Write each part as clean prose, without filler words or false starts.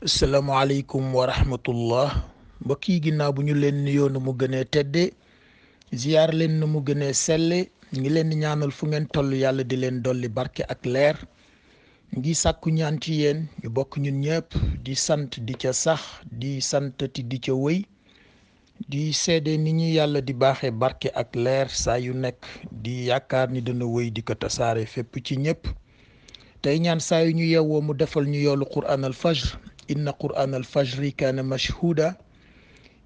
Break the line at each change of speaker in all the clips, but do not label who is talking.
salaamaaleykum wa rahmatullah mbokk yi ginnaaw bu ñu leen nuyoo na mu gënee tedde ziyaar leen na mu gënee selle ñu ngi leen di ñaanal fu ngeen toll yàlla di leen dolli barke ak leer ngi sàkku ñaan ci yéen ñu bokk ñun ñëpp di sant di ca sax di santati di ca wëy di seede ni ñu yàlla di baaxee barke ak leer saa yu nekk di yaakaar ni dana wëy di ko tasaare fépp ci ñëpp tey ñaan saa yu ñu yewwoo mu defal ñu yoolu qur'an al fajr inna qur'an al fajri kaana mashhuda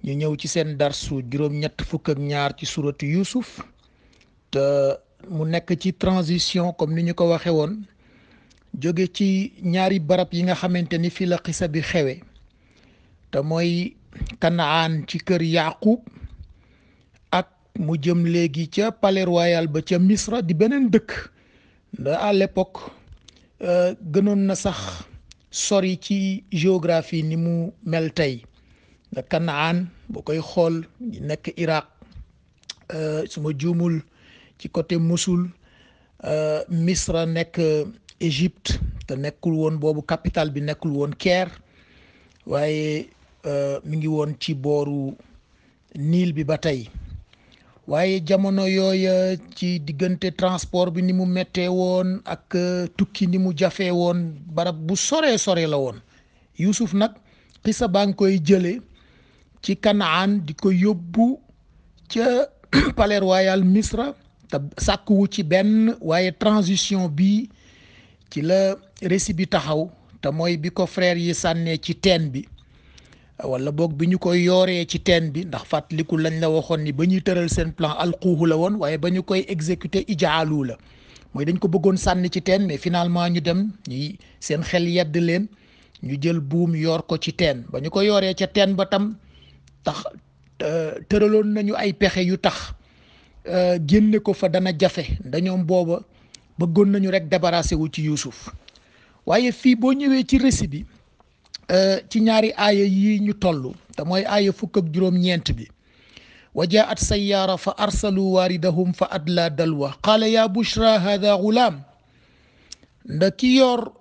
ñu ñëw ci seen darsu juróom-ñett fukk ak ñaar ci suratu Yusuf te mu nekk ci transition comme ni ñu ko waxe woon jóge ci ñaari barab yi nga xamante ni fi la xisa bi xewe te mooy Kanaan ci kër Yaqub ak mu jëm léegi ca palais royal ba ca Misra di beneen dëkk da à l'époque gënoon na sax sori ci géographie ni mu mel tey da Kanaan boo koy xool nekk Irak su ma juumul ci côté Mosul Misra nekk Égypte te nekkul woon boobu capitale bi nekkul woon Caire waaye mi ngi woon ci booru Nil bi ba tey waaye jamono yooya ci diggante transport bi ni mu méttee woon ak tukki ni mu jafee woon barab bu sore la woon Yuusuf nag xisa baa ngi koy jële ci Kanaan di ko yóbbu ca palais royal Misra te sàkkuwu ci benn waaye transition bi ci la récit bi taxaw te mooy bi ko frère yi sànnee ci teen bi wala boog bi ñu koy yooree ci teen bi ndax fàttaliku lañ la waxoon ni ba ñuy tëral seen plan alquuhu la woon waaye ba ñu koy exécuter ijaalu la mooy dañ ko bëggoon sànni ci teen mais finalement ñu dem ñi seen xel yedd leen ñu jël buum yoor ko ci teen ba ñu ko yooree ca teen ba tam tax tëraloon nañu ay pexe yu tax génne ko fa dana jafe dañoom booba bëggoon nañu rek débarrassé wu ci Yuusuf waaye fii boo ñëwee ci récit bi ci ñaari aaya yi ñu toll te mooy aaya fukk ak juróom-ñeent bi wa jaat sayyaara fa arsalu waaridahum fa adla dalwa qaala ya bushra hada gulaam nda ki yor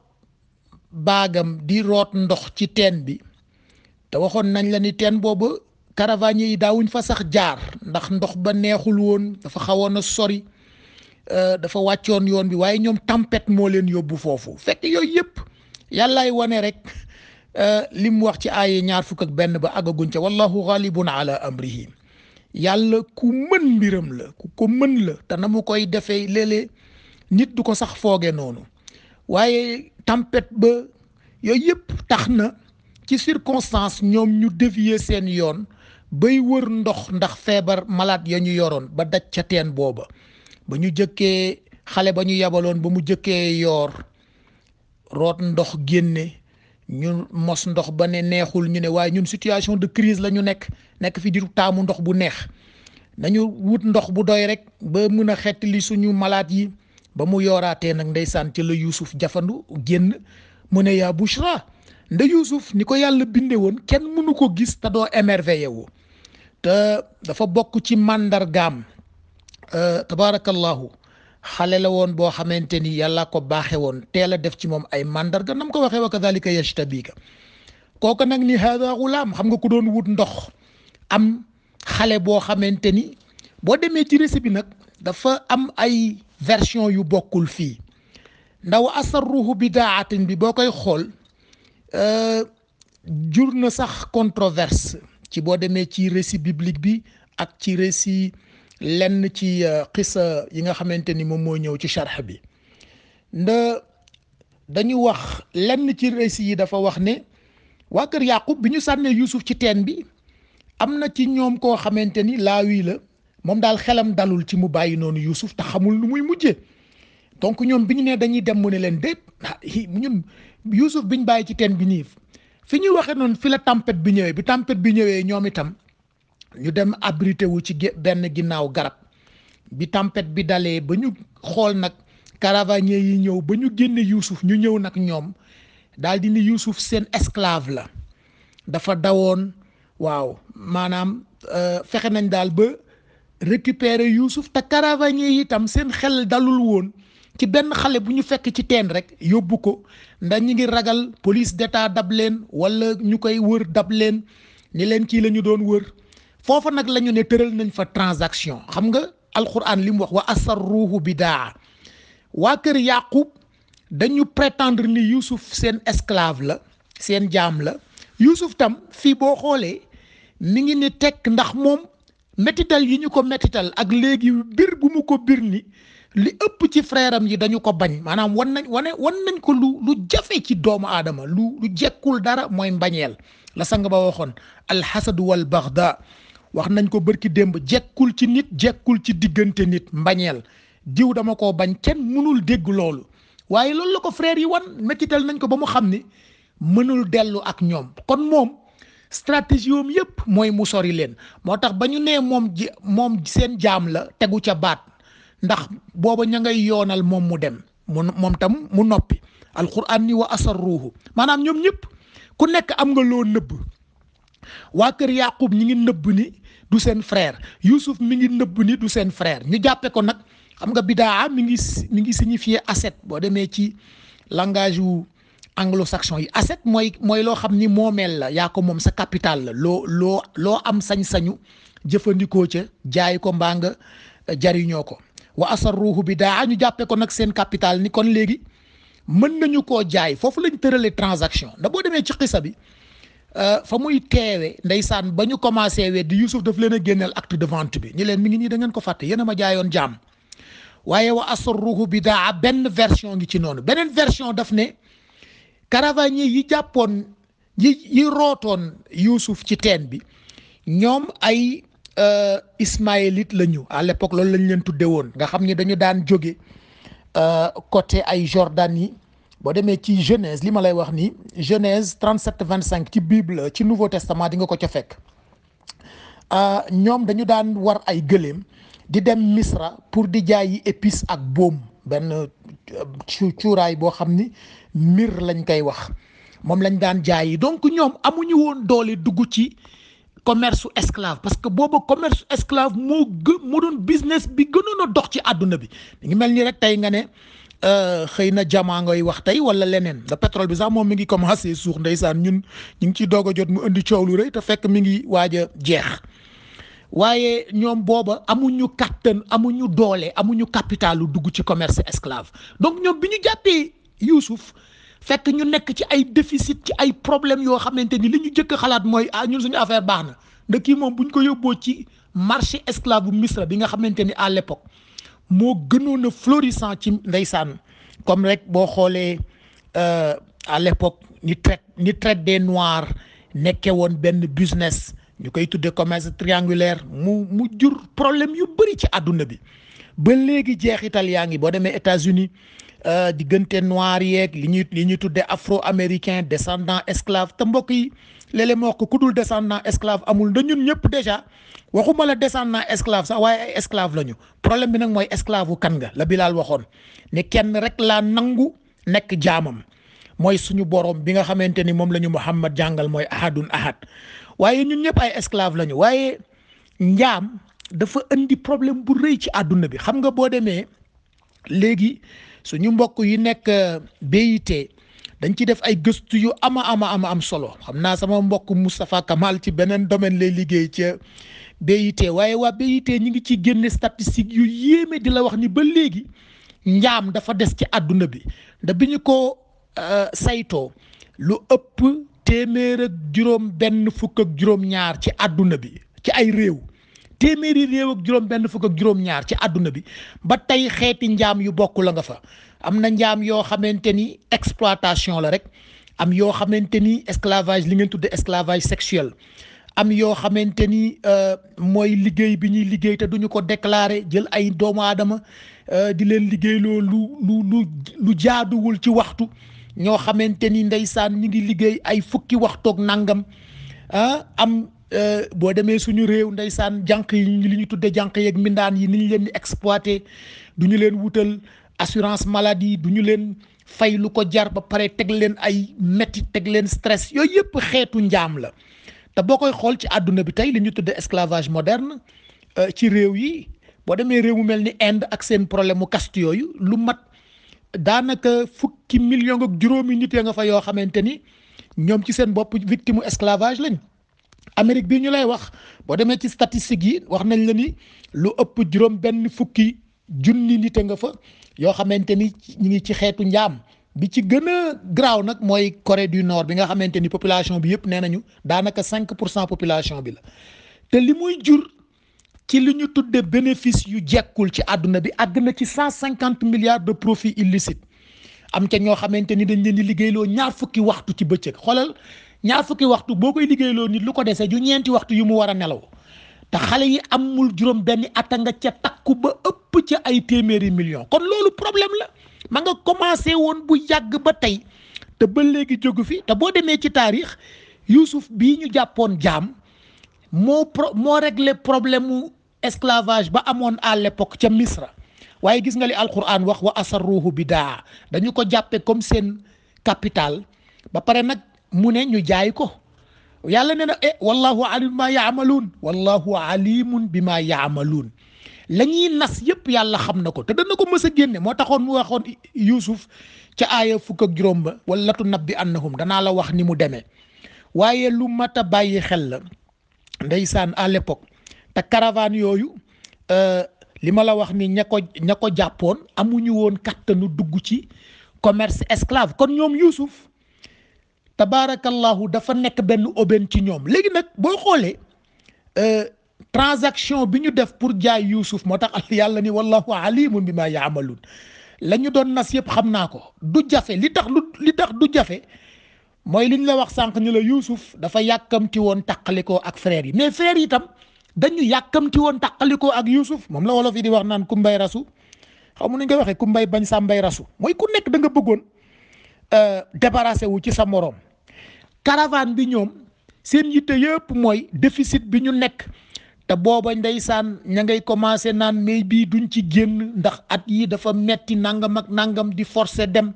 baagam di root ndox ci teen bi te waxoon nañ la ni teen boobu caravanier yi daawuñ fa sax jaar ndax ndox ba neexul woon dafa xawoon a sori dafa wàccoon yoon bi waaye ñoom tempête moo leen yóbbu foofu fekk yooyu yëpp yàllaay wane rek li mu wax ci aaye ñaar fukk ak benn ba àggaguñ ca wallahu ghalibun ala amrihi yàlla ku mën mbiram la ku ko mën la te na mu koy defee léeg-léeg nit du ko sax fooge noonu waaye tempête ba yooyu yëpp tax na ci circonstance ñoom ñu dévier seen yoon bay wër ndox ndax feebar malade ya ñu yoroon ba daj ca teen booba ba ñu jëkkee xale ba ñu yabaloon ba mu jëkkee yoor root ndox génne ñu mos ndox ba ne neexul ñu ne waaye ñun situation de crise la ñu nekk fi di taamu ndox bu neex nañu wut ndox bu doy rek ba mën a xettali suñu malaat yi ba mu yooraatee nag ndeysaan ci la Yuusuf jafandu génn mu ne yaa Bushra nda Yuusuf ni ko yàlla binde woon kenn mënu ko gis te doo émerveillé wu te dafa bokk ci màndargaam tabaarakallahu xale la woon boo xamante ni yàlla ko baaxe woon teel a def ci moom ay mandarga nam ko waxee wa kadhalika yajtabika kooku nag ni hada gulaam xam nga ku doon wut ndox am xale boo xamante ni boo demee ci récit bi nag dafa am ay version yu bokkul fii ndaw asarruhu bidaatin bi boo koy xool jur na sax controverse ci boo demee ci récit biblique bi ak ci récit lenn ci xisa yi nga xamante ni moom moo ñëw ci charx bi dañu wax lenn ci récit yi dafa wax ne waa kër Yaqub bi ñu sànnee Yuusuf ci teen bi am na ci ñoom koo xamante ni laawi la moom daal xelam dalul ci mu bàyyi noonu Yuusuf te xamul nu muy mujjee donc ñoom bi ñu nee dañuy dem mu ne leen déet ñun Yuusuf bi ñu bàyyi ci teen bi nii fi ñuy waxee noonu fi la tempête bi ñëwee bi tempête bi ñëwee ñoom itam ñu dem abrité wu ci benn ginnaaw garab bi tempête bi dalee ba ñu xool nag caravanier yi ñëw ba ñu génne Yuusuf ñu ñëw nag ñoom daal di ni Yuusuf seen esclave la dafa dawoon waaw maanaam fexe nañ daal ba récupérer Yuusuf te caravanier yi itam seen xel dalul woon ci benn xale bu ñu fekk ci teen rek yóbbu ko ndax ñi ngi ragal police d'état dab leen wala ñu koy wër dab leen ni leen kii la ñu doon wër foofa nag la ñu ne tëral nañ fa transaction xam nga alquran li mu wax wa asarruhu bidaa waa kër Yaqub dañu prétendre ni Youssouf seen esclave la seen jaam la Youssouf tam fii boo xoolee mi ngi ni tekk ndax moom métital yi ñu ko métital ak léegi bir gu mu ko bir ni li ëpp ci frère am yi dañu ko bañ maanaam wan nañ ko lu jafe ci doomu aadama lu jekkul dara mooy mbañeel la sang ba waxoon alxasadu wal baxda wax nañ ko bërki démb jekkul ci nit jekkul ci diggante nit mbañeel diw dama koo bañ kenn mënul dégg loolu waaye loolu la ko frère yi wan métital nañ ko ba mu xam ni mënul dellu ak ñoom kon moom stratégie am yépp mooy mu sori leen moo tax ba ñu nee moom seen jaam la tegu ca baat ndax booba ña ngay yoonal moom mu dem moom tam mu noppi alquran ni wa asarruhu maanaam ñoom ñëpp ku nekk am nga loo nëbb waa kër Yaqub ñi ngi nëbb ni du seen frère Youssouf mi ngi nëbb ni du seen frère ñu jàppe ko nag xam nga bidaa mi ngi signifier asset boo demee ci langage wu anglo-saxon yi asset mooy loo xam ni moomeel la yaa ko moom sa capital la loo am sañ-sañu jëfandikoo ca jaay ko mbaa nga jariñoo ko wa asarruhu bidaa ñu jàppe ko nag seen capital ni kon léegi mën nañu koo jaay foofu lañ tëralee transaction ndax boo demee ci xisa bi fa muy teewe ndeysaan ba ñu commencé weddi Youssouf daf leen a génneel acte de vente bi ni leen mi ngi nii da ngeen ko fàtte yéen a ma jaayoon jaam waaye wa asarruhu bidaa benn version ngi ci noonu beneen version daf ne caravanier yi jàppoon yi rootoon Youssouf ci teen bi ñoom ay ismaélite la ñu à l'époque loolu lañ leen tudde woon nga xam ni dañu daan jóge côté ay Jordanie boo demee ci Genèse li ma lay wax ni Genèse 37-25 ci Bible ci Nouveau Testament di nga ko ca fekk ñoom dañu daan war ay gëléem di dem Misra pour di jaay yi épice ak boom benn cuuraay boo xam ni mir lañ koy wax moom lañ daan jaay yi donc ñoom amuñu woon doole dugg ci commerce esclave parce que booba commerce esclave moo doon business bi gënoon a dox ci àdduna bi mi ngi mel ni rek tey nga ne xëy na jamaa ngay wax tey wala leneen da pétrole bi sax moom mi ngi commencé suux ndeysaan ñun ñu ngi ciy doog a jot mu indi coow lu rëy te fekk mi ngi waaj a jeex waaye ñoom booba amuñu kattan amuñu doole amuñu capital lu dugg ci commerce esclave donc ñoom bi ñu jàppee Youssouf fekk ñu nekk ci ay déficit ci ay problème yoo xamante ni li ñu jëkk xalaat mooy ñun suñu affaire baax na ndax kii moom bu ñu ko yóbboo ci marché esclave bu Misra bi nga xamante ni à l'époque moo gënoon a florissant ci ndeysaan comme rek boo xoolee à l'époque ni traite des noirs nekkee woon benn business ñu koy tuddee commerce triangulaire mu jur problème yu bëri ci àdduna bi ba léegi jeexital yaa ngi boo demee États-Unis diggante noir yeeg li ñuy tuddee afro-américain descendant esclave te mbokk yi léeg-léeg ma wax ko ku dul descendant esclave amul da ñun ñëpp déjà waxuma la descendant esclave sax waaye ay esclave lañu problème bi nag mooy esclave wu kan nga la Bilaal waxoon ne kenn rek laa nangu nekk jaamam mooy suñu borom bi nga xamante ni moom la ñu Muhammad jàngal mooy ahadun ahad waaye ñun ñëpp ay esclave lañu waaye njaam dafa indi problème bu rëy ci àdduna bi xam nga boo demee léegi suñu mbokk yi nekk BIT dañ ci def ay gëstu yu am solo xam naa sama mbokk Moustapha Kamal ci beneen domaine lay liggéey ca BIT waaye waa BIT ñi ngi ci génne statistique yu yéeme di la wax ni ba léegi njaam dafa des ci àdduna bi ndax bi ñu ko saytoo lu ëpp téeméer ak juróom benn fukk ak juróom ñaar ci àdduna bi ci ay réew téeméeri réew ak juróom benn fukk ak juróom ñaar ci àdduna bi ba tey xeeti njaam yu bokk la nga fa am na njaam yoo xamante ni exploitation la rek am yoo xamante ni esclavage li ngeen tudde esclavage sexuel am yoo xamante ni mooy liggéey bi ñuy liggéey te duñu ko déclarer jël ay doomu aadama di leen liggéeyloo lu jaaduwul ci waxtu ñoo xamante ni ndeysaan ñi ngi liggéey ay fukki waxtoog nangam am boo demee suñu réew ndeysaan jànq yi li ñu tudde jànq yeeg mbindaan yi ni ñu leen di exploité du ñu leen wutal assurance maladie du ñu leen fay lu ko jar ba pare teg leen ay métti teg leen stress yooyu yëpp xeetu njaam la te boo koy xool ci àdduna bi tey li ñu tudde esclavage moderne ci réew yi boo demee réew mu mel ni Inde ak seen problème mu caste yooyu lu mat daanaka fukki million ak juróomi nit ya nga fa yoo xamante ni ñoom ci seen bopp victime esclavage lañ. Amérique bii ñu lay wax boo demee ci statistiques yi wax nañ la ni lu ëpp juróom benn fukki junni nit nga fa yoo xamante ni ñu ngi ci xeetu njaam. bi ci gën a garaaw nag mooy Corée du Nord bi nga xamante ni population bi yëpp nee nañu daanaka 5% population bi la te li muy jur ci li ñu tudde bénéfice yu jekkul ci àdduna bi àgg na ci 150 milliards de profits illicites am ca ñoo xamante ni dañ leen di liggéeyloo ñaar fukki waxtu ci bëccëg xoolal ñaar fukki waxtu boo koy liggéeyloo nit lu ko dese ju ñeenti waxtu yu mu war a nelaw te xale yi amul juróom benn ata nga ca takku ba ëpp ca ay téeméeri millions kon loolu problème la. ma nga commencé woon bu yàgg ba tey te ba léegi jógu fi te boo demee ci taarix Youssouf bii ñu jàppoon jaam moo réglé problème mu esclavage ba amoon à l'époque ca Misra waaye gis nga li alquran wax wa asarruhu bidaa dañu ko jàppe comme seen capital ba pare nag mu ne ñu jaay ko yàlla ne na wallahu alimun bima yaamaluun wallahu alimun bima yaamaluun la ñuy nas yëpp yàlla xam na ko te dana ko mës a génne moo taxoon mu waxoon Youssouf ca aaya 15 ba wala latu nabbi annahum danaa la wax ni mu demee waaye lu mat a bàyyi xel la ndeysaan à l'époque te caravane yooyu li ma la wax ni ña ko jàppoon amuñu woon kattanu dugg ci commerce esclave kon ñoom Youssouf tabaarakallahu dafa nekk benn aubaine ci ñoom léegi nag boo xoolee transaction bi ñu def pour jaay Youssouf moo tax yàlla ni wallahu alimun bima yaamaluun la ñu doon nas yëpp xam naa ko du jafe li tax du jafe mooy li ñu la wax sànq ni la Youssouf dafa yàkkamti woon tàqalikoo ak frères yi mais frères yi itam dañu yàkkamti woon tàqalikoo ak Youssouf moom la wolof yi di wax naan kumbay rasu xaw ma nu ñu koy waxee kumbay bañ sàmbay rasu mooy ku nekk da nga bëggoon débarrassé wu ci sa moroom caravane bi ñoom seen yitte yëpp mooy déficit bi ñu nekk te booba ndeysaan ña ngay commencé naan mais bii duñ ci génn ndax at yi dafa metti nangam ak nangam di forcer dem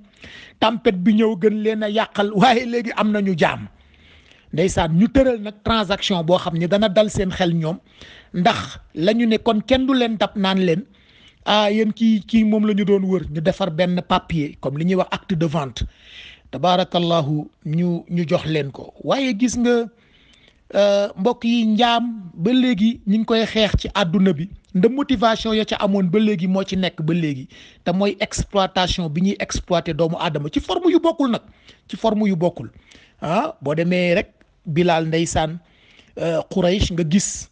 tempête bi ñëw gën leen a yàqal waaye léegi am nañu jaam ndeysaan ñu tëral nag transaction boo xam ne dana dal seen xel ñoom ndax la ñu ne kon kenn du leen dab naan leen yéen kii moom la ñu doon wër ñu defar benn papier comme li ñuy wax acte de vente tabaarakallahu ñu jox leen ko waaye gis nga mbokk yi njaam ba léegi ñu ngi koy xeex ci àdduna bi nda motivation ya ca amoon ba léegi moo ci nekk ba léegi te mooy exploitation bi ñuy exploiter doomu aadama ci forme yu bokkul nag ci forme yu bokkul boo demee rek Bilal ndeysaan Quraysh nga gis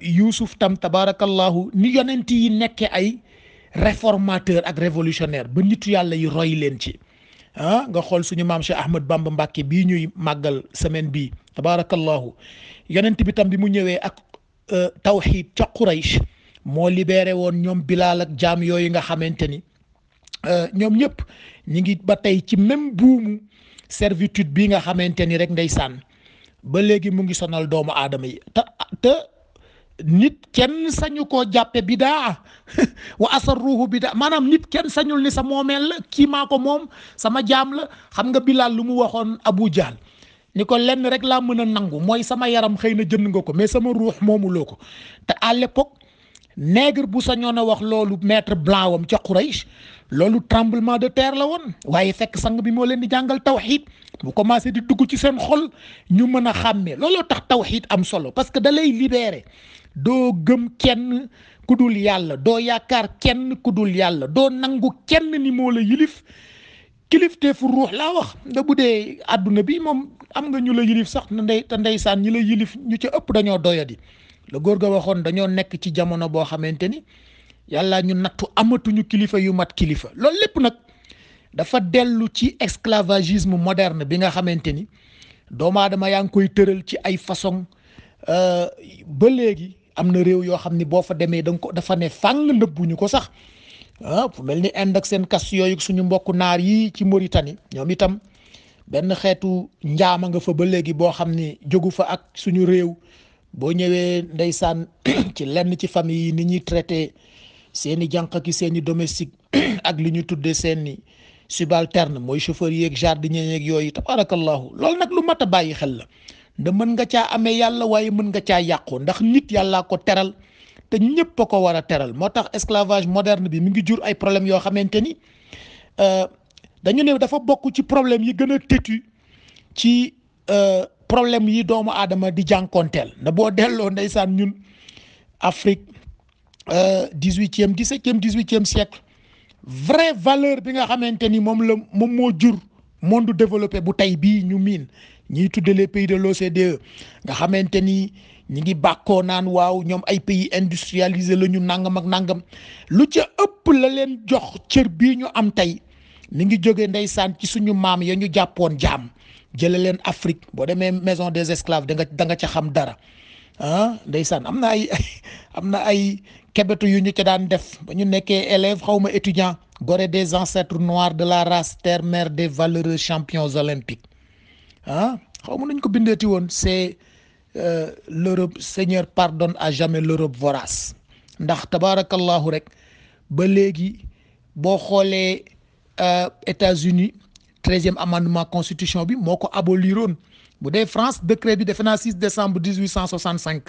Youssouf tam tabaarakallahu ni yonent yi nekkee ay réformateur ak révolutionnaire ba nitu yàlla yi roy leen ci nga xool suñu maam Cheikh Ahmad Bamba Mbàkke bii ñuy màggal semaine bii tabaarakallahu yonent bi tam bi mu ñëwee ak tawxiid ca Quraysh moo libéré woon ñoom Bilal ak jaam yooyu nga xamante ni ñoom ñëpp ñi ngi ba tey ci même buumu servitude bii nga xamante ni rek ndeysaan ba léegi mu ngi sonal doomu aadama yi te nit kenn sañu koo jàppe bidaa wa asarruhu bidaa maanaam nit kenn sañul ni sa moomeel la kii maa ko moom sama jaam la xam nga Bilal lu mu waxoon Abu Jahl ni ko lenn rek laa mën a nangu mooy sama yaram xëy na jënd nga ko mais sama ruux moomuloo ko te à l'époque nègre bu sañoon a wax loolu maître blanc wam ca Quraysh loolu tremblement de terre la woon waaye fekk sang bi moo leen di jàngal tawxiid mu commencé di dugg ci seen xol ñu mën a xàmmee looloo tax tawxiid am solo parce que da lay libéré doo gëm kenn ku dul yàlla doo yaakaar kenn ku dul yàlla doo nangu kenn ni moo la yilif kilifteefu ruux laa wax nga bu dee àdduna bi moom am nga ñu la yilif sax te ndeysaan ñi la yilif ñu ca ëpp dañoo doyadi la góor ga waxoon dañoo nekk ci jamono boo xamante ni yàlla ñu nattu amatuñu kilifa yu mat kilifa loolu lépp nag dafa dellu ci esclavagisme moderne bi nga xamante ni doomu aadama yaa ngi koy tëral ci ay façon ba léegi am na réew yoo xam ni boo fa demee da nga ko dafa ne fàng nëbbuñu ko sax fu mel ni Inde ak seen kas yooyu suñu mbokku naar yi ci Mauritanie ñoom itam benn xeetu njaama nga fa ba léegi boo xam ni jógu fa ak suñu réew boo ñëwee ndeysaan ci lenn ci famille yi ni ñuy traité seeni jànq ki seeni domestique ak li ñu tuddee seeni subalterne mooy chauffeur yeeg jardinier yeeg yooyu tabarakallahu loolu nag lu mat a bàyyi xel la nda mën nga caa amee yàlla waaye mën nga caa yàqu ndax nit yàllaa ko teral te ñëpp a ko war a teral moo tax esclavage moderne bi mi ngi jur ay problèmes yoo xamante ni dañu ne dafa bokk ci problème yi gën a têtu ci problème yi doomu aadama di jànkoonteel na boo delloo ndeysaan ñun Afrique 18e 17e 18e siècle vraie valeur bi nga xamante ni moom moo jur monde développé bu tey bii ñu miin ñiy tudde les pays de l'OCDE nga xamante ni ñi ngi bàkkoo naan waaw ñoom ay pays industrialisé la ñu nangam ak nangam lu ca ëpp la leen jox cër bii ñu am tey mi ngi jóge ndeysaan ci suñu maam ya ñu jàppoon jaam jële leen Afrique boo demee maison des esclaves da nga ca xam dara ndeysaan am na ay kebetu yu ñu ca daan def ba ñu nekkee élève xaw ma étudiant Gorée des ancêtres noirs de la race terre mère des valeureux champions olympiques xaw ma nañ ko bindeeti woon c'est l'Europe Seigneur pardonne à jamais l'Europe vorace ndax tabaarakallahu rek ba léegi boo xoolee États-Unis 13e amendement constitution bi moo ko aboliroon bu dee France décret bi defe naa 6 décembre 1865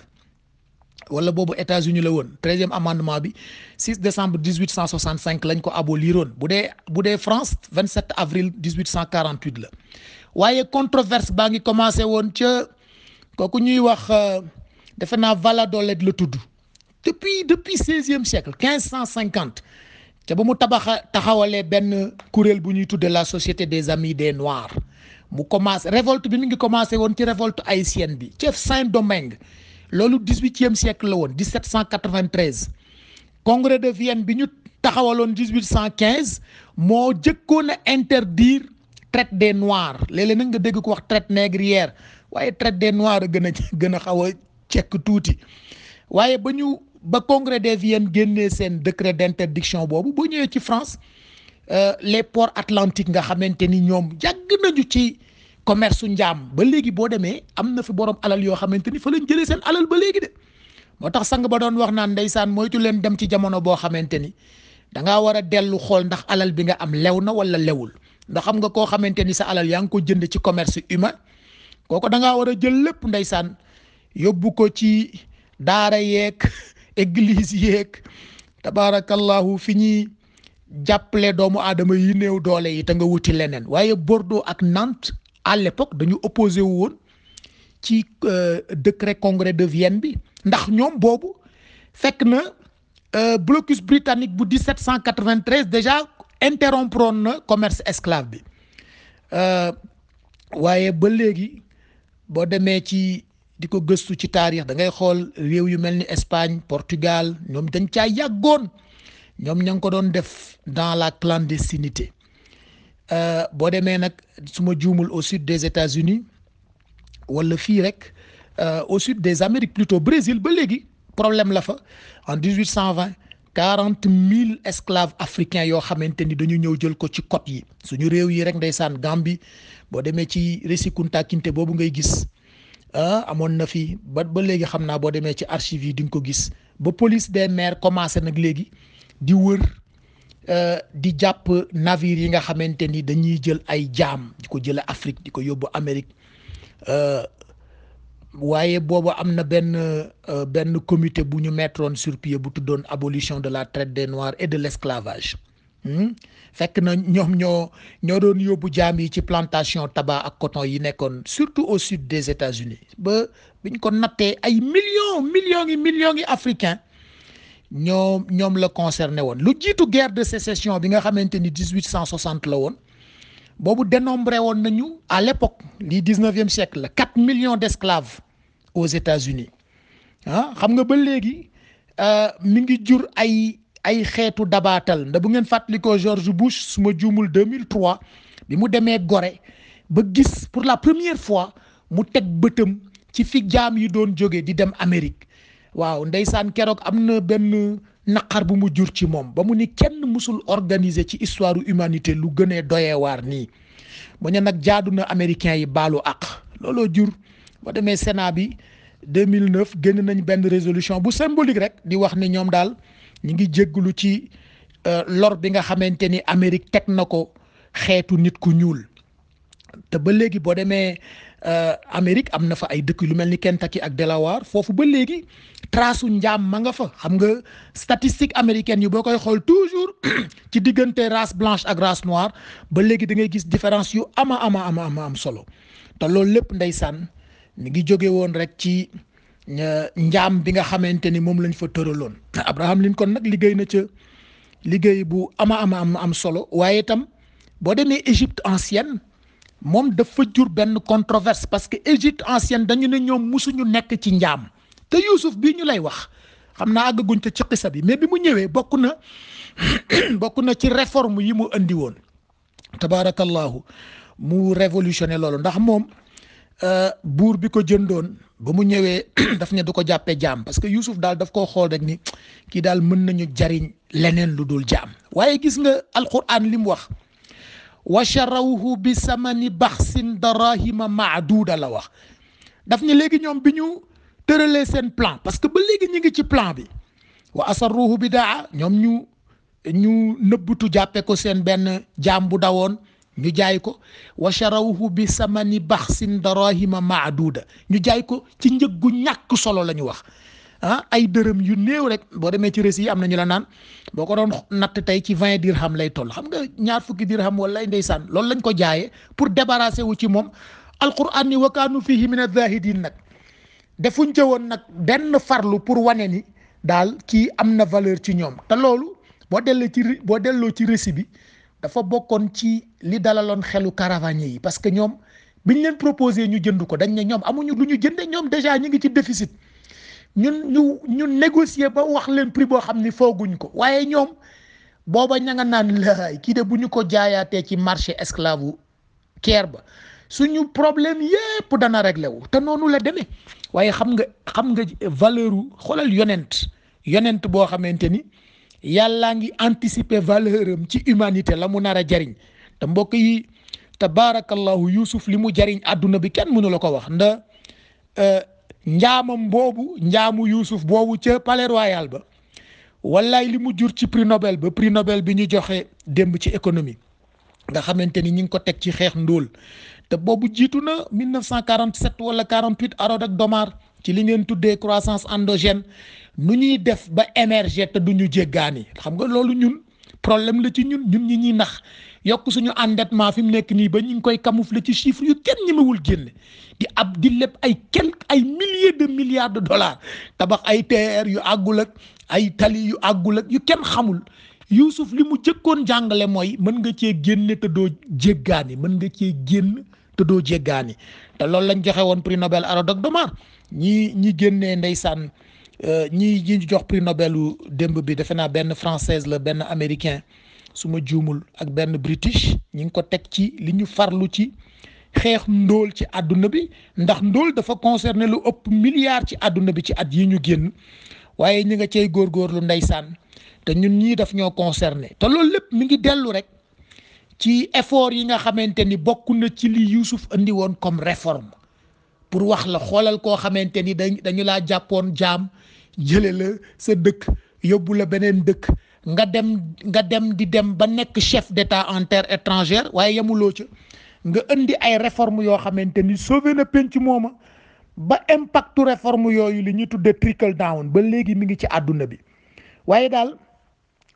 wala boobu États-Unis la woon 13e amendement bi 6 décembre 1865 lañ ko aboliroon bu dee France 27 avril 1848 la waaye controverse baa ngi commencé woon ca kooku ñuy wax defe naa Valladolid la tudd depuis 16e siècle 1550 ca ba mu taxawalee benn kuréel bu ñuy tudde la société des amis des noirs mu commencé révolte bi mi ngi commencé woon ci révolte haïtienne bi ca Saint-Domingue loolu 18e siècle la woon 1793 congrès de Vienne bi ñu taxawaloon 1815 moo jëkkoon a interdire traite des noirs léeg-léeg nag nga dégg ko wax traite négrière waaye traite des noirs a gën a xaw a cekk tuuti waaye ba congrès de Vienne génnee seen décret d'interdiction boobu boo ñëwee ci France les ports atlantiques nga xamante ni ñoom yàgg nañu ci commerce su njaam ba léegi boo demee am na fi borom alal yoo xamante ni fa lañ jëlee seen alal ba léegi de moo tax sang ba doon wax naan ndeysaan moytu leen dem ci jamono boo xamante ni da ngaa war a dellu xool ndax alal bi nga am lew na wala lewul ndax xam nga koo xamante ni sa alal yaa ngi ko jënd ci commerce humain kooku da ngaa war a jël lépp ndeysaan yóbbu ko ci daara yeeg église yeeg tabaarakallahu fi ñuy jàppale doomu aadama yi néew doole yi te nga wuti leneen waaye Bordeaux ak Nantes à l'époque dañu opposé wu woon ci décret congrès de Vienne bi ndax ñoom boobu fekk na blocus britannique bu 1793 déjà interrompron na commerce esclave bi waaye ba léegi boo demee ci di ko gëstu ci taarix da ngay xool réew yu mel ni Espagne Portugal ñoom dañ caa yàggoon ñoom ña ngi ko doon def dans la clandestinité boo demee nag su ma juumul au sud des États-Unis wala fii rek au sud des Amériques plutôt Brésil ba léegi problème la fa en 1820 40 000 esclaves africains yoo xamante ni dañu ñëw jël ko ci côte yi suñu réew yi rek ndeysaan Gambie boo demee ci récit Kunta Kinte boobu ngay gis amoon na fi ba léegi xam naa boo demee ci archives yi di nga ko gis ba police des mers commencé nag léegi di wër di jàpp navire yi nga xamante ni dañuy jël ay jaam di ko jële Afrique di ko yóbbu Amérique waaye boobu am na benn comité bu ñu mettroon sur pied bu tuddoon abolition de la traite des noirs et de l'esclavage fekk na ñoom ñoo doon yóbbu jaam yi ci plantation tabac ak coton yi nekkoon surtout au sud des États-Unis ba biñ ko nattee ay millions yi africains ñoom la concerné woon lu jiitu guerre de sécession bi nga xamante ni 1860 la woon boobu dénombré woon nañu à l'époque lii 19e siècle la 4 millions d'esclaves aux États-Unis xam nga ba léegi mi ngi jur ay xeetu dabaatal nda bu ngeen fàttalikoo George Bush su ma juumul 2003 bi mu demee Gorée ba gis pour la première fois mu teg bëtam ci fi jaam yi doon jóge di dem Amérique waaw ndeysaan keroog am na benn naqar bu mu jur ci moom ba mu ni kenn mësul organiser ci histoire humanité lu gënee doyewaar nii mu ne nag jaadu na américains yi baalu àq looloo jur ba demee Sénat bi 2009 génn nañ benn résolution bu symbolique rek di wax ni ñoom daal ñu ngi jégglu ci lor bi nga xamante ni Amérique teg na ko xeetu nit ku ñuul te ba léegi boo demee Amérique am na fa ay dëkk lu mel ni Kentucky ak Delaware foofu ba léegi trasu njaam ma nga fa. xam nga statistique américaine yi boo koy xool toujours ci diggante race blanche ak race noire ba léegi da ngay gis différence yu ama am solo te loolu lépp ndeysaan mi ngi jóge woon rek ci njaam bi nga xamante ni moom lañ fa tëraloon. Abraham Lincoln nag liggéey na ca liggéey bu am solo waaye itam boo demee Égypte ancienne moom dafa jur benn controverse parce que Égypte ancienne dañu ne ñoom musuñu nekk ci njaam te Youssouf bii ñu lay wax xam naa àggaguñ ca ci xisa bi mais bi mu ñëwee bokk na ci réforme yi mu andi woon tabaarakallahu mu révolutionné loolu ndax moom buur bi ko jëndoon ba mu ñëwee daf ne du ko jàppee jaam parce que Youssouf daal daf koo xool rek ni kii daal mën nañu jariñ leneen lu dul jaam waaye gis nga alquran li mu wax wa charawhu bi samani baxsin darahima maaduuda la wax daf ne léegi ñoom bi ñu tëralee seen plan parce que ba léegi ñu ngi ci plan bi wa asarruhu bidaa ñoom ñu nëbbutu jàppe ko seen benn jaam bu dawoon ñu jaay ko wa charawhu bi samani baxsin darahima maaduuda ñu jaay ko ci njëg gu ñàkk solo la ñu wax ay dërëm yu néew rek boo demee ci récit yi am na ñu la naan boo ko doon natt tey ci 20 dirham lay toll xam nga ñaar fukki dirham wala ndeysaan loolu lañ ko jaayee pour débarrasser wu ci moom alquran ni wa kaanu fihi min azahidin nag defuñ ca woon nag benn farlu pour wane ni daal kii am na valeur ci ñoom te loolu boo delloo ci récit bi dafa bokkoon ci li dalaloon xelu caravanier yi parce que ñoom biñ leen proposé ñu jënd ko dañ ne ñoom amuñu lu ñu jënde ñoom déjà ñu ngi ci déficit ñu négocier ba wax leen prix boo xam ni fooguñ ko waaye ñoom booba ña nga naan laay kii de bu ñu ko jaayaatee ci marché esclave Caire ba suñu problème yépp dana réglé wu te noonu la demee waaye xam nga valeur u xoolal yonent boo xamante ni yàllaa ngi anticiper valeur am ci humanité la mu nar a jariñ te mbokk yi tabaarakallahu Youssouf li mu jariñ àdduna bi kenn mënu la ko wax ndax njaamu Youssouf boobu ca palais royal ba wallaay li mu jur ci prix Nobel bi ñu joxe démb ci économie nga xamante ni ñi ngi ko teg ci xeex ndóol te boobu jiitu na 1947 wala 48 Harrod ak Domar ci li ngeen tuddee croissance endogène nu ñuy def ba émerger te du ñu jéggaani xam nga loolu ñun problème la ci ñun ñi ñuy nax yokk suñu endettement fi mu nekk nii ba ñu ngi koy camoufler ci chiffres yu kenn ñemewul génne di lépp ay milliers de milliards de dollars tabax ay TER yu àggul ak ay tali yu àggul ak yu kenn xamul Youssouf li mu jëkkoon jàngale mooy mën nga cee génne te doo jéggaani te loolu lañ joxe woon prix Nobel Harrod ak Domar ñi génnee ndeysaan ñi jox prix Nobel u démb bi defe naa benn française la benn américain su ma juumul ak benn british ñi ngi ko teg ci li ñu farlu ci xeex ndóol ci àdduna bi ndax ndóol dafa concerné lu ëpp milliard ci àdduna bi ci at yi ñu génn waaye ñi nga cey góorgóorlu ndeysaan te ñun ñii daf ñoo concerné te loolu lépp mi ngi dellu rek ci effort yi nga xamante ni bokk na ci li Youssouf andi woon comme réforme pour wax la xoolal koo xamante ni dañu laa jàppoon jaam jële la sa dëkk yóbbu la beneen dëkk nga dem di dem ba nekk chef d'état en terre étrangère waaye yemuloo ca nga indi ay réforme yoo xamante ni sauvé na penc mooma ba impactu réforme yooyu li ñuy tudde trickle down ba léegi mi ngi ci àdduna bi waaye daal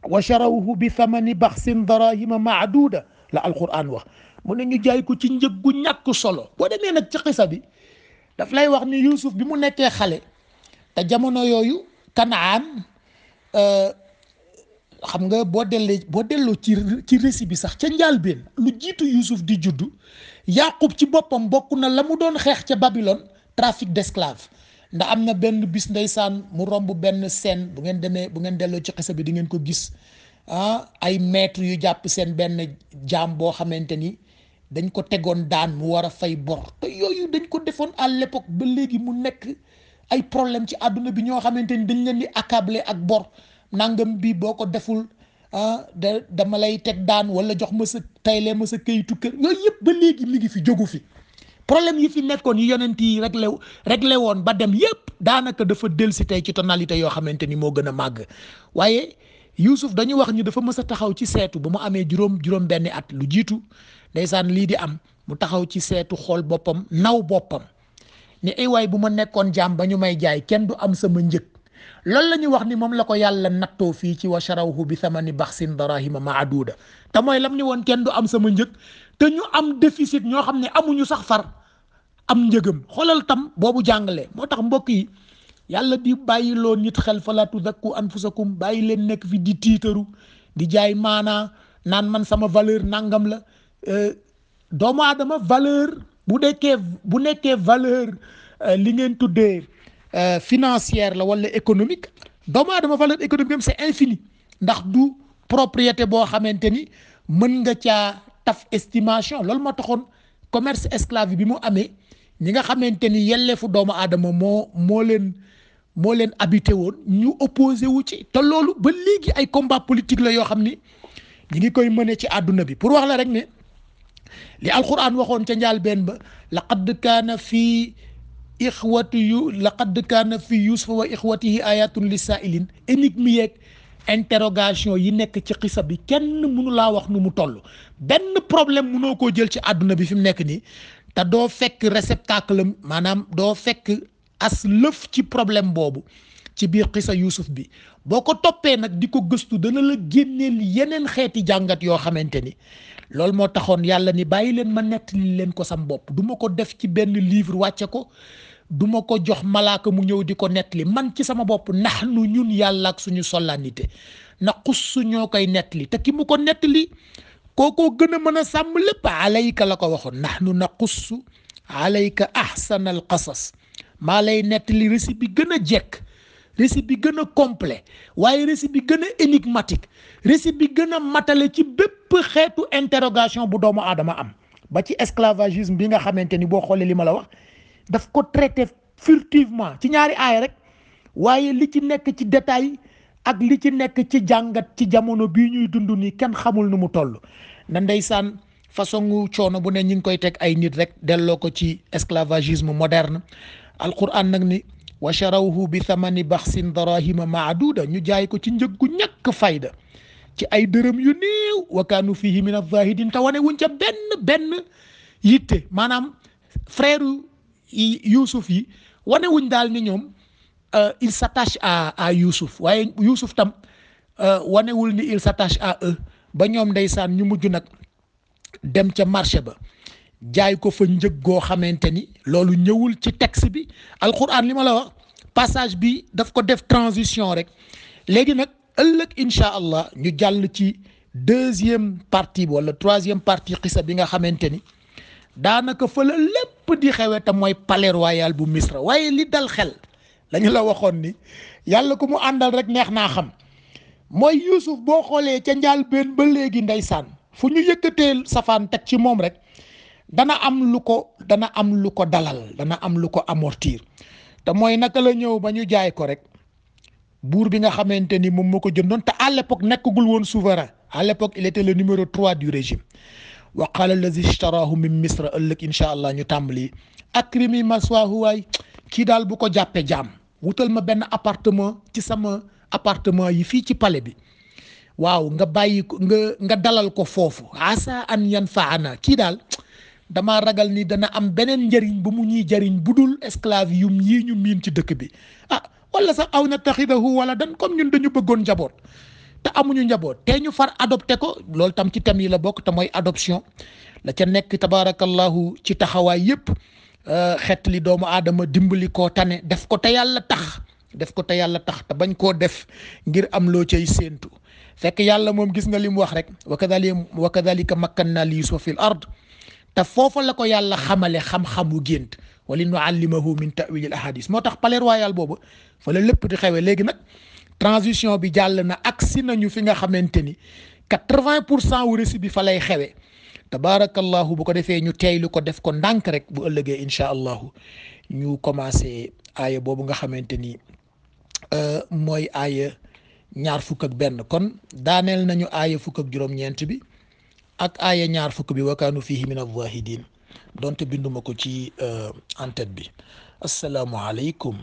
wa charawhu bi thamani baxsin darahima maaduda la alquran wax mu ne ñu jaay ko ci njëg gu ñàkk solo boo demee nag ci xisa bi daf lay wax ni Youssouf bi mu nekkee xale te jamono yooyu Kanaan xam nga boo delloo ci récit bi sax ca njàlbéen lu jiitu Youssouf di juddu Yaqub ci boppam bokk na la mu doon xeex ca Babylone trafic d'esclaves ndax am na benn bis ndeysaan mu romb benn scène bu ngeen delloo ci xisa bi di ngeen ko gis ay maître yu jàpp seen benn jaam boo xamante ni dañ ko tegoon daan mu war a fay bor te yooyu dañ ko defoon à l'époque ba léegi mu nekk ay problème ci àdduna bi ñoo xamante ni dañ leen di accabler ak bor nangam bi boo ko deful dama lay teg daan wala jox ma sa tayle ma sa këyitu kër yooyu yëpp ba léegi mi ngi fi jógu fi problème yi fi nekkoon yi yonent yi réglé woon ba dem yëpp daanaka dafa dellusi tey ci tonalité yoo xamante ni moo gën a màgg waaye Youssouf dañu wax ni dafa mës a taxaw ci seetu ba mu amee juróom benni at lu jiitu ndeysaan lii di am mu taxaw ci seetu xool boppam naw boppam ni ay waay bu ma nekkoon jaam ba ñu may jaay kenn du am sama njëg loolu la ñu wax ni moom la ko yàlla nattoo fii ci wa sharawhu bi thamani baxsin darahima maaduda te mooy lam ni woon kenn du am sama njëg te ñu am déficit ñoo xam ne amuñu sax far am njëgam xoolal tam boobu jàngale moo tax mbokk yi yàlla di bàyyiloo nit xel fala tudakku anfusakum bàyyi leen nekk fi di tiitaru di jaay maanaa naan man sama valeur nangam la doomu aadama valeur bu nekkee valeur li ngeen tuddee financière la wala économique doomu aadama valeur économique am c'est infini ndax du propriété boo xamante ni mën nga caa taf estimation loolu moo taxoon commerce esclave bi mu amee ñi nga xamante ni yelleefu doomu aadama moo leen habité woon ñu opposé wu ci te loolu ba léegi ay combat politique la yoo xam ni ñi ngi koy mëne ci àdduna bi pour wax la rek ne li alquran waxoon ca njaal benn ba laqad kaana fi yusufa wa ixwatihi ayatun lisaa'ilin énigme yeeg interrogation yi nekk ci xisa bi kenn mënu laa wax nu mu toll benn problème mënoo koo jël ci àdduna bi fi mu nekk nii te doo fekk réceptacle maanaam doo fekk as lëf ci problème boobu ci biir xisa Yuusuf bi boo ko toppee nag di ko gëstu dana la génneel yeneen xeeti jàngat yoo xamante ni loolu moo taxoon yàlla ni bàyyi leen ma nettali leen ko sam bopp du ma ko def ci benn livre wàcce ko du ma ko jox malaaka mu ñëw di ko nettali man ci sama bopp nahnu ñun yàlla ak suñu solennité na xussu ñoo koy nettali te ki mu ko nettali kookoo gën a mën a sàmm lépp alayka la ko waxoon nahnu naqussu alayka ahsanal qasas maa lay nettali récit bi gën a jekk récit bi gën a complet waaye récit bi gën a énigmatique récit bi gën a matale ci bépp xeetu interrogation bu doomu aadama am ba ci esclavagisme bi nga xamante ni boo xoolee li ma la wax daf ko traité furtivement ci ñaari aaya rek waaye li ci nekk ci détail ak li ci nekk ci jàngat ci jamono bii ñuy dund nii kenn xamul nu mu toll na ndeysaan façon coono bu ne ñu ngi koy teg ay nit rek delloo ko ci esclavagisme moderne alquran nag ni wa sharawhu bi thamani baxsin darahima maaduda ñu jaay ko ci njëg gu ñàkk fayda ci ay dërëm yu néew wa kaanu fihi min azahidin te wane wuñ ca benn yitte maanaam frère Youssouf yi wane wuñ daal ni ñoom il s'attache à Youssouf waaye Youssouf tam wanewul ni il s'attache à eux ba ñoom ndeysaan ñu mujj nag dem ca marché ba jaay ko fa njëg goo xamante ni loolu ñëwul ci texte bi alquran li ma la wax passage bi daf ko def transition rek léegi nag ëllëg incha allah ñu jàll ci deuxième partie bi wala troisième partie xisa bi nga xamante ni daanaka fa la lépp di xewe te mooy palais royal bu Misra waaye li dal xel lañu la waxoon ni yàlla ku mu àndal rek neex naa xam mooy Youssouf boo xoolee ca njaal benn ba léegi ndeysaan fu ñu yëkkatee safaan teg ci moom rek dana am lu ko dalal dana am lu ko amortir te mooy naka la ñëw ba ñu jaay ko rek buur bi nga xamante ni moom moo ko jëndoon te à l'époque nekkagul woon souverain à l'époque il était le numéro 3 du régime wa qala allazi ishtarahu min misra ëllëg incha allah ñu tàmbali akrimi maswaahu waay kii daal bu ko jàppee jaam wutal ma benn appartement ci sama appartement yi fii ci palais bi waaw nga bàyyi ko nga dalal ko foofu asa an yanfaana kii daal dama ragal ni dana am beneen njëriñ bu mu ñuy jëriñ bu dul esclave yum yii ñu miin ci dëkk bi wala sax aw na taxidahu wala dan comme ñun dañu bëggoon njaboot te amuñu njaboot te ñu far adopté ko loolu tam ci thème yi la bokk te mooy adoption la ca nekk tabarakallahu ci taxawaay yëpp xet li doomu aadama dimbali koo tane def ko te yàlla tax te bañ koo def ngir am loo cay séentu fekk yàlla moom gis nga li mu wax rek wa kadhalika makkanna li yusufa fil ard te foofa la ko yàlla xamale xam-xamu gént wali nuallimahu min ta'wil al ahadis moo tax palais royal boobu fa la lépp di xewee léegi nag transition bi jàll na agsi nañu fi nga xamante ni 80% wu récit bi fa lay xewee tabaarakallahu bu ko defee ñu teeylu ko def ko ndànk rek bu ëllëgee incha allahu ñu commencé aaya boobu nga xamante ni mooy aaya ñaar fukk ak benn kon daaneel nañu aaya fukk ak juróom-ñeent bi ak aaya ñaar fukk bi wa kaanu fihi min az-zahidin donte binduma ko ci en-tête bi assalaamu aleykum